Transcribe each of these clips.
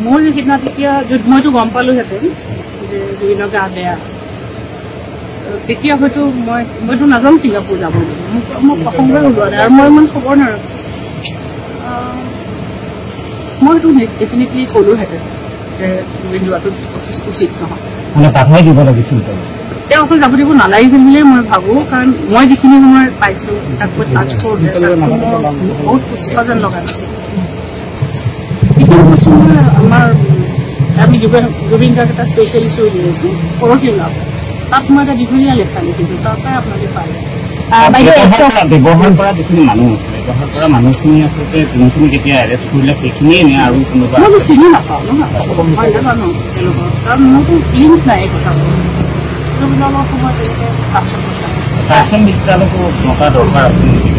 মোৰ সিদিনা তেতিয়া মইতো গম পালোহেঁতেন যে জুবিনৰ গা বেয়া, তেতিয়া হয়তো মইতো নাজানো ছিংগাপুৰ যাব বুলি, মোক প্ৰসংগই ওলোৱা নাই আৰু মই ইমান খবৰ নাৰাখোঁ। মইতো ডেফিনেটলি ক'লোহেঁতেন যে জুবিন যোৱাটো উচিত নহয়, মানে বাধাই দিব লাগিছিল। তেওঁ আচলতে যাব দিব নালাগিছিল বুলিয়ে মই ভাবোঁ, কাৰণ মই যিখিনি সময় পাইছোঁ তাক মই টাচ কৰোঁতে বহুত সুস্থ যেন লগা নাছিল। এইখিনি বস্তু মই আমি জুবিন গাৰ্গ এটা স্পেচিয়েল ইছ্যু উলিয়াইছোঁ পৰহি ওলাব, তাত মই এটা দীঘলীয়া লেখা লিখিছোঁ, তাৰ পৰাই আপোনালোকে পায়। ব্যৱহাৰ কৰা যিখিনি মানুহ ব্যৱহাৰ কৰা মানুহখিনি আচলতে যোনখিনি কেতিয়া এৰেষ্ট কৰিলে সেইখিনিয়ে নে আৰু কোনোবা মইতো চিনি নাপাওঁ নহয়, মই নাজানো তেওঁলোকৰ, কাৰণ মোৰতো লিংক নাই এই কথাবোৰ। কাশ্মীৰ মিত্ৰালকো মতা দৰকাৰ আছে নেকি?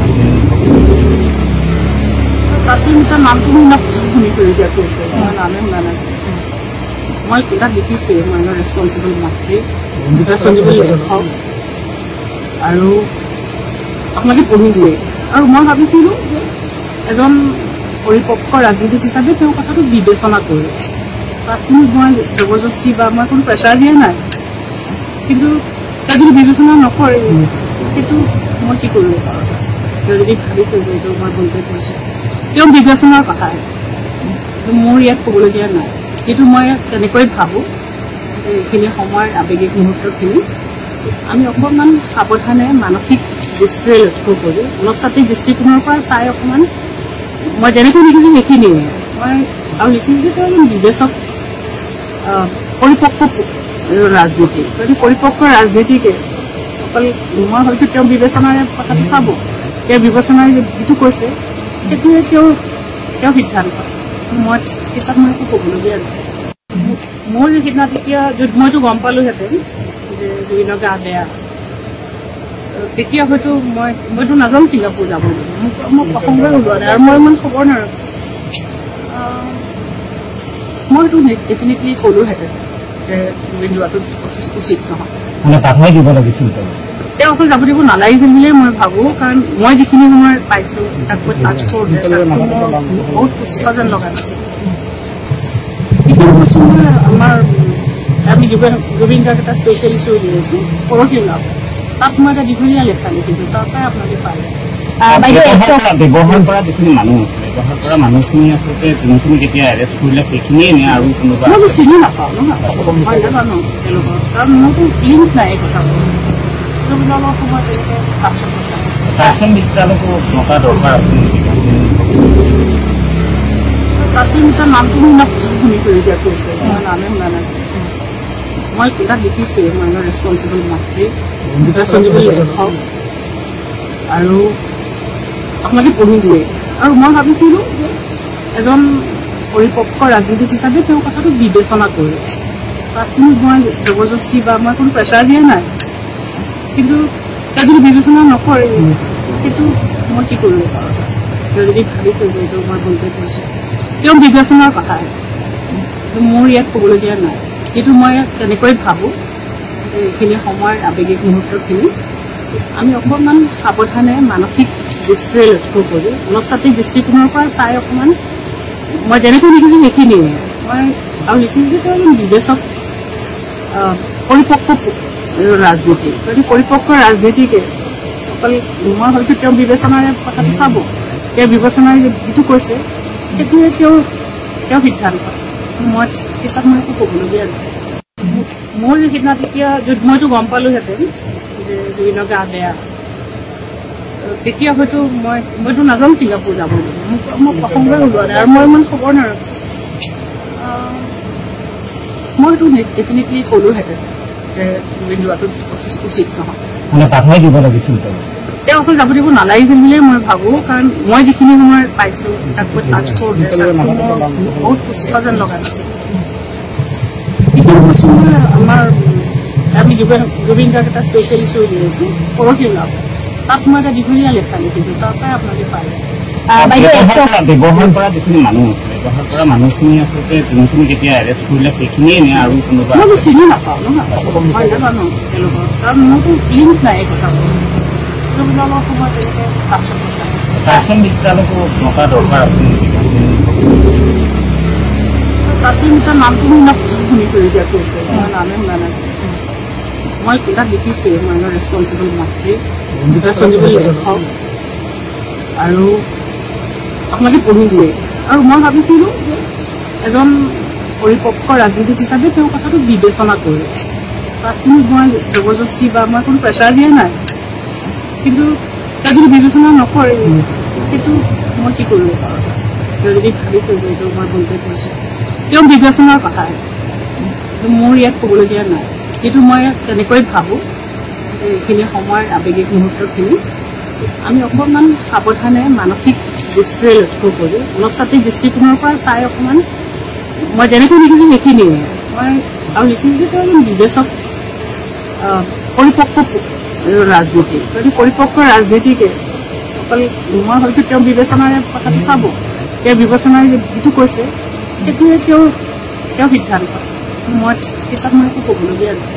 কাশ্মীৰ মিত্ৰাৰ নামটো মই শুনিছোঁ, এতিয়া কৈছে মই নামে শুনা নাছিল। মই তাত লিখিছোঁ মই ৰেছপনচিবল মাতৃ সঞ্জীৱনী লেখক, আৰু আপোনালোকে পঢ়িছে। আৰু মই ভাবিছিলোঁ যে এজন পৰিপক্ক ৰাজনীতিক হিচাপে তেওঁ কথাটো বিবেচনা কৰে, তাত কোনো মই জবৰদস্তি বা মই কোনো প্ৰেছাৰ দিয়া নাই, কিন্তু তেওঁ যদি বিবেচনা নকৰে সেইটো মই কি কৰিব পাৰোঁ। তেওঁ যদি ভাবিছে যে এইটো মই ভুলকৈ কৰিছোঁ, তেওঁ বিবেচনাৰ কথা, মোৰ ইয়াত ক'বলগীয়া নাই। কিন্তু মই তেনেকৈ ভাবোঁ যে এইখিনি সময়ৰ আৱেগিক মুহূৰ্তখিনি আমি অকণমান সাৱধানে মানসিক দৃষ্টিৰে লক্ষ্য কৰি মনস্তাত্ত্বিক দৃষ্টিকোণৰ পৰা চাই অকণমান, মই যেনেকৈ লিখিছোঁ সেইখিনিয়ে মই আৰু লিখিছোঁ যে তেওঁ এজন বিবেচক পৰিপক্ক ৰাজনীতি, যদি পৰিপক্ক ৰাজনীতিকে অকল মই ভাবিছোঁ তেওঁ বিবেচনাৰে কথাটো চাব, তেওঁ বিবেচনাৰে যিটো কৈছে সেইটোৱে তেওঁ সিদ্ধান্ত। মই কিতাপ মই একো ক'বলগীয়া নাই। মোৰ সিদিনা তেতিয়া মইতো গম পালোহেঁতেন যে জুবিনৰ গা বেয়া, তেতিয়া হয়তো মইতো নাজানো ছিংগাপুৰ যাব বুলি, মোক প্ৰসংগই ওলোৱা নাই আৰু মই ইমান খবৰ নাৰাখোঁ। মইতো ডেফিনেটলি ক'লোহেঁতেন যে জুবিন যোৱাটো উচিত নহয়, মানে বাধাই দিব লাগিছিল। তেওঁ আচলতে যাব দিব নালাগিছিল বুলিয়ে মই ভাবোঁ, কাৰণ মই যিখিনি সময় পাইছোঁ তাক মই টাচ কৰোঁতে বহুত সুস্থ যেন লগা নাছিল। এইখিনি বস্তু মই আমি জুবিন গাৰ্গ এটা স্পেচিয়েল ইছ্যু উলিয়াইছোঁ পৰহি ওলাব, তাত মই এটা দীঘলীয়া লেখা লিখিছোঁ, তাৰ পৰাই আপোনালোকে পায়। ব্যৱহাৰ কৰা যিখিনি মানুহ ব্যৱহাৰ কৰা মানুহখিনি আচলতে যোনখিনি কেতিয়া এৰেষ্ট কৰিলে সেইখিনিয়ে নে আৰু কোনোবা মইতো চিনি নাপাওঁ নহয়, মই নাজানো তেওঁলোকৰ, কাৰণ মোৰতো লিংক নাই এই কথাবোৰ। কাশ্মীৰ মিত্ৰালকো মতা দৰকাৰ আছে নেকি? কাশ্মীৰ মিত্ৰাৰ নামটো মই শুনা নাছিল। মই তাত লিখিছোঁ এতিয়া কৈছে মই নামে শুনা নাছিল। মই তাত লিখিছোঁ মই ৰেছপনচিবল মাতৃ সঞ্জীৱনী লেখক, আৰু আপোনালোকে পঢ়িছে। আৰু মই ভাবিছিলোঁ যে এজন পৰিপক্ক ৰাজনীতিক হিচাপে তেওঁ কথাটো বিবেচনা কৰে, তাত কোনো মই জবৰদস্তি বা মই কোনো প্ৰেছাৰ দিয়া নাই, কিন্তু তেওঁ যদি বিবেচনা নকৰে সেইটো মই কি কৰিব পাৰোঁ। তেওঁ যদি ভাবিছে যে এইটো মই ভুলকৈ কৰিছোঁ, তেওঁ বিবেচনাৰ কথা, মোৰ ইয়াত ক'বলগীয়া নাই। কিন্তু মই তেনেকৈ ভাবোঁ যে এইখিনি সময়ৰ আৱেগিক মুহূৰ্তখিনি আমি অকণমান সাৱধানে মানসিক দৃষ্টিৰে লক্ষ্য কৰি মনস্তাত্ত্বিক দৃষ্টিকোণৰ পৰা চাই অকণমান, মই যেনেকৈ লিখিছোঁ সেইখিনিয়ে মই আৰু লিখিছোঁ যে তেওঁ এজন বিবেচক পৰিপক্ক ৰাজনীতি, যদি পৰিপক্ক ৰাজনীতিকে অকল মই ভাবিছোঁ তেওঁ বিবেচনাৰে কথাটো চাব, তেওঁ বিবেচনাৰে যিটো কৈছে সেইটোৱে তেওঁ সিদ্ধান্ত। মই কিতাপ মই একো ক'বলগীয়া নাই। মোৰ সিদিনা তেতিয়া মইতো গম পালোহেঁতেন যে জুবিনৰ গা বেয়া, তেতিয়া হয়তো মইতো নাজানো ছিংগাপুৰ যাব বুলি, মোক প্ৰসংগই ওলোৱা নাই আৰু মই ইমান খবৰ নাৰাখোঁ। মইতো ডেফিনেটলি ক'লোহেঁতেন যে জুবিন যোৱাটো উচিত নহয়, মানে বাধাই দিব লাগিছিল। তেওঁ আচলতে যাব দিব নালাগিছিল বুলিয়ে মই ভাবোঁ, কাৰণ মই যিখিনি সময় পাইছোঁ তাক মই টাচ কৰোঁতে বহুত সুস্থ যেন লগা নাছিল। এইখিনি বস্তু আমি জুবিন গাৰ্গ এটা স্পেচিয়েল ইছ্যু উলিয়াইছোঁ পৰহি ওলাব, তাত মই এটা দীঘলীয়া লেখা লিখিছোঁ, তাৰ পৰাই আপোনালোকে পায়। ব্যৱহাৰ কৰা যিখিনি মানুহ ব্যৱহাৰ কৰা মানুহখিনি আচলতে যোনখিনি কেতিয়া এৰেষ্ট কৰিলে সেইখিনিয়ে নে আৰু কোনোবা মইতো চিনি নাপাওঁ নহয়, মই নাজানো তেওঁলোকৰ, কাৰণ মোৰতো লিংক নাই এই কথাবোৰ। কাশ্মীৰ মিত্ৰালকো মতা দৰকাৰ আছে নেকি? কাশ্মীৰ কিন্তু তাৰ নামটো মই শুনিছোঁ এতিয়া কৈছে, মই নামে শুনা নাছিলোঁ। মই তাত লিখিছোঁ মই ৰেছপনচিবল মাতৃ, ৰেছপনচিবল লেখক, আৰু আপোনালোকে পঢ়িছে। আৰু মই ভাবিছিলোঁ যে এজন পৰিপক্ক ৰাজনীতিক হিচাপে তেওঁ কথাটো বিবেচনা কৰে, তাত কোনো মই জবৰদস্তি বা মই কোনো প্ৰেছাৰ দিয়া নাই। কিন্তু তেওঁ যদি বিবেচনা নকৰে সেইটো মই কি কৰিব পাৰোঁ? তেওঁ যদি ভাবিছে যে এইটো মই ভুলকে কৰিছোঁ, তেওঁ বিবেচনাৰ কথা, মোৰ ইয়াত ক'বলগীয়া নাই। কিন্তু মই তেনেকৈ ভাবোঁ যে এইখিনি সময়ৰ আৱেগিক মুহূৰ্তখিনি আমি অকণমান সাৱধানে মানসিক দৃষ্টিৰে লক্ষ্য কৰি মনস্তাত্ত্বিক দৃষ্টিকোণৰ পৰা চাই অকণমান, মই যেনেকৈ লিখিছোঁ সেইখিনিয়ে মই আৰু লিখিছোঁ যে তেওঁ এজন বিবেচক, পৰিপক্ক ৰাজনীতি। যদি পৰিপক্ক ৰাজনীতিকে অকল মই ভাবিছোঁ তেওঁ বিবেচনাৰে কথাটো চাব, তেওঁ বিবেচনাৰে যিটো কৈছে সেইটোৱে তেওঁ সিদ্ধান্ত। মই কিতাপ মই একো ক'বলগীয়া নাই।